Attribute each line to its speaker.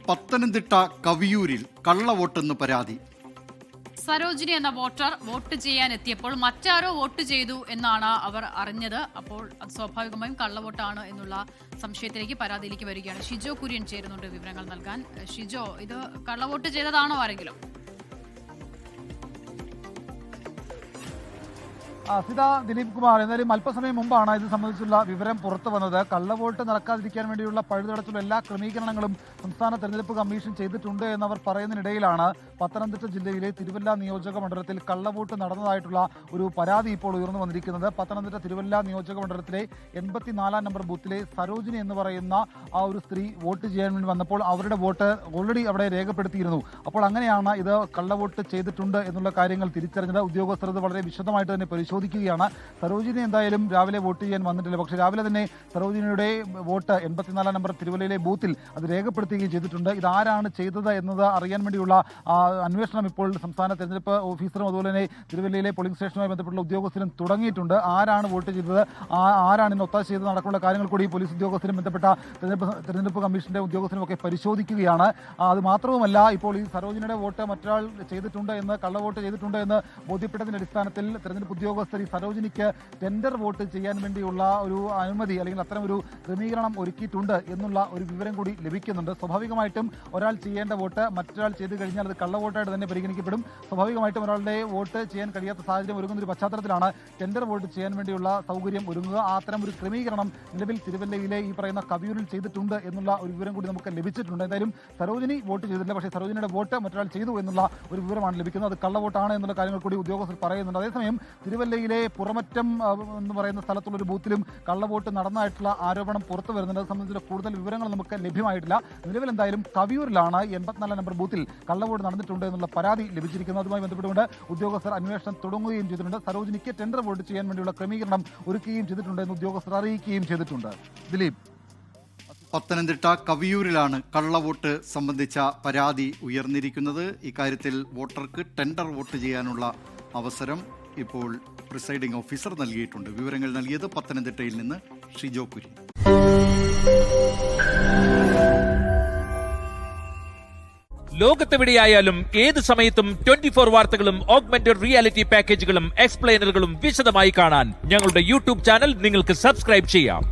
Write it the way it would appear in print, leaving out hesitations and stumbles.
Speaker 1: പത്തനംതിട്ട കവിയൂരിൽ കള്ളവോട്ടെന്ന് പരാതി.
Speaker 2: സരോജിനി എന്ന voter vote ചെയ്യാൻ എത്തിയപ്പോൾ മറ്റാരോ വോട്ട് ചെയ്തു എന്നാണ് അവർ അറിഞ്ഞത്. അപ്പോൾ അത് സ്വാഭാവികമായും കള്ളവോട്ടാണ് എന്നുള്ള സംശയത്തിലേക്ക് പരാതിയിലേക്ക് വരികയാണ്. ഷിജോ കുര്യൻ ചേരുന്നുണ്ട് വിവരങ്ങൾ നൽകാൻ. ഷിജോ, ഇത് കള്ളവോട്ട് ചെയ്തതാണോ ആരെങ്കിലും?
Speaker 3: സിത, ദിലീപ് കുമാർ, എന്നാലും അല്പസമയം മുമ്പാണ് ഇത് സംബന്ധിച്ചുള്ള വിവരം പുറത്തു വന്നത്. കള്ളവോട്ട് നടക്കാതിരിക്കാൻ വേണ്ടിയുള്ള പഴുതടച്ചുള്ള എല്ലാ ക്രമീകരണങ്ങളും സംസ്ഥാന തെരഞ്ഞെടുപ്പ് കമ്മീഷൻ ചെയ്തിട്ടുണ്ട് എന്നവർ പറയുന്നതിനിടയിലാണ് പത്തനംതിട്ട ജില്ലയിലെ തിരുവല്ല നിയോജക മണ്ഡലത്തിൽ കള്ളവോട്ട് നടന്നതായിട്ടുള്ള ഒരു പരാതി ഇപ്പോൾ ഉയർന്നു വന്നിരിക്കുന്നത്. പത്തനംതിട്ട തിരുവല്ല നിയോജക മണ്ഡലത്തിലെ 84 നമ്പർ ബൂത്തിലെ സരോജിനി എന്ന് പറയുന്ന ആ ഒരു സ്ത്രീ വോട്ട് ചെയ്യാൻ വേണ്ടി വന്നപ്പോൾ അവരുടെ വോട്ട് ഓൾറെഡി അവിടെ രേഖപ്പെടുത്തിയിരുന്നു. അപ്പോൾ അങ്ങനെയാണ് ഇത് കള്ളവോട്ട് ചെയ്തിട്ടുണ്ട് എന്നുള്ള കാര്യങ്ങൾ തിരിച്ചറിഞ്ഞത്. ഉദ്യോഗസ്ഥർ ഇത് വളരെ വിശദമായിട്ട് തന്നെ പരിശോധിക്കുകയാണ്. സരോജിനി എന്തായാലും രാവിലെ വോട്ട് ചെയ്യാൻ വന്നിട്ടില്ല. പക്ഷേ രാവിലെ തന്നെ സരോജിനിയുടെ വോട്ട് 84 നമ്പർ തിരുവല്ലയിലെ ബൂത്തിൽ അത് രേഖപ്പെടുത്തുകയും ചെയ്തിട്ടുണ്ട്. ഇതാരാണ് ചെയ്തത് എന്നത് അറിയാൻ വേണ്ടിയുള്ള അന്വേഷണം ഇപ്പോൾ സംസ്ഥാന തെരഞ്ഞെടുപ്പ് ഓഫീസറും അതുപോലെ തന്നെ തിരുവല്ലയിലെ പോളിംഗ് സ്റ്റേഷനുമായി ബന്ധപ്പെട്ടുള്ള ഉദ്യോഗസ്ഥരും തുടങ്ങിയിട്ടുണ്ട്. ആരാണ് വോട്ട് ചെയ്തത്, ആരാണ് ഇന്ന് ഒത്താശ ചെയ്തത് നടക്കുന്ന കാര്യങ്ങൾ കൂടി പോലീസ് ഉദ്യോഗസ്ഥരും ബന്ധപ്പെട്ട തെരഞ്ഞെടുപ്പ് കമ്മീഷന്റെ ഉദ്യോഗസ്ഥരും ഒക്കെ പരിശോധിക്കുകയാണ്. അത് മാത്രവുമല്ല, ഇപ്പോൾ ഈ സരോജിനിയുടെ വോട്ട് മറ്റൊരാൾ ചെയ്തിട്ടുണ്ട് എന്ന്, കള്ളവോട്ട് ചെയ്തിട്ടുണ്ട് എന്ന് ബോധ്യപ്പെട്ടതിന്റെ അടിസ്ഥാനത്തിൽ തെരഞ്ഞെടുപ്പ് ഉദ്യോഗസ്ഥർ ഈ സരോജിനിക്ക് ടെൻഡർ വോട്ട് ചെയ്യാൻ വേണ്ടിയുള്ള ഒരു അനുമതി അല്ലെങ്കിൽ അത്തരം ഒരു ക്രമീകരണം ഒരുക്കിയിട്ടുണ്ട് എന്നുള്ള ഒരു വിവരം കൂടി ലഭിക്കുന്നുണ്ട്. സ്വാഭാവികമായിട്ടും ഒരാൾ ചെയ്യേണ്ട വോട്ട് മറ്റൊരാൾ ചെയ്തു കഴിഞ്ഞാൽ അത് കള്ളവോട്ടായിട്ട് തന്നെ പരിഗണിക്കപ്പെടും. സ്വാഭാവികമായിട്ടും ഒരാളുടെ വോട്ട് ചെയ്യാൻ കഴിയാത്ത സാഹചര്യം ഒരുങ്ങുന്ന ഒരു പശ്ചാത്തലത്തിലാണ് ടെൻഡർ വോട്ട് ചെയ്യാൻ വേണ്ടിയുള്ള സൗകര്യം ഒരുങ്ങുക. അത്തരം ഒരു ക്രമീകരണം നിലവിൽ തിരുവല്ലയിലെ ഈ പറയുന്ന കവിയൂരിൽ ചെയ്തിട്ടുണ്ട് എന്നുള്ള ഒരു വിവരം കൂടി നമുക്ക് ലഭിച്ചിട്ടുണ്ട്. എന്തായാലും സരോജിനി വോട്ട് ചെയ്തിട്ടില്ല, പക്ഷേ സരോജിനിയുടെ വോട്ട് മറ്റൊരാൾ ചെയ്തു എന്നുള്ള ഒരു വിവരമാണ് ലഭിക്കുന്നത്. അത് കള്ളവോട്ടാണ് എന്നുള്ള കാര്യങ്ങൾ കൂടി ഉദ്യോഗസ്ഥർ പറയുന്നുണ്ട്. അതേസമയം തിരുവല്ലയിലെ പുറമറ്റം എന്ന് പറയുന്ന സ്ഥലത്തുള്ള ഒരു ബൂത്തിലും കള്ളവോട്ട് നടന്നതായിട്ടുള്ള ആരോപണം പുറത്തു വരുന്നുണ്ട്. അത് സംബന്ധിച്ചുള്ള കൂടുതൽ വിവരങ്ങൾ നമുക്ക് ലഭ്യമായിട്ടില്ല. നിലവിൽ എന്തായാലും കവിയൂരിലാണ് 84 നമ്പർ ബൂത്തിൽ കള്ളവോട്ട് നടന്നിട്ടുണ്ട് എന്നുള്ള പരാതി ലഭിച്ചിരിക്കുന്നത്. അതുമായി ബന്ധപ്പെട്ടുകൊണ്ട് ഉദ്യോഗസ്ഥർ അന്വേഷണം തുടങ്ങുകയും ചെയ്തിട്ടുണ്ട്. സരോജിനിക്ക് ടെൻഡർ വോട്ട് ചെയ്യാൻ വേണ്ടിയുള്ള ക്രമീകരണം ഒരുക്കുകയും ചെയ്തിട്ടുണ്ട് എന്ന് ഉദ്യോഗസ്ഥർ അറിയിക്കുകയും ചെയ്തിട്ടുണ്ട്. ദിലീപ്,
Speaker 1: പത്തനംതിട്ട കവിയൂരിലാണ് കള്ളവോട്ട് സംബന്ധിച്ച പരാതി ഉയർന്നിരിക്കുന്നത്. ഇക്കാര്യത്തിൽ വോട്ടർക്ക് ടെൻഡർ വോട്ട് ചെയ്യാനുള്ള അവസരം ഇപ്പോൾ പ്രിസൈഡിംഗ് ഓഫീസർ നൽകിയിട്ടുണ്ട്. വിവരങ്ങൾ നൽകിയത് പത്തനംതിട്ടയിൽ നിന്ന് ഷിജോ കുര്യൻ.
Speaker 4: ലോകത്തെവിടെയായാലും ഏത് സമയത്തും 24 വാർത്തകളും ഓഗ്മെന്റഡ് റിയാലിറ്റി പാക്കേജുകളും എക്സ്പ്ലെയിനറുകളും വിശദമായി കാണാൻ ഞങ്ങളുടെ യൂട്യൂബ് ചാനൽ നിങ്ങൾക്ക് സബ്സ്ക്രൈബ് ചെയ്യാം.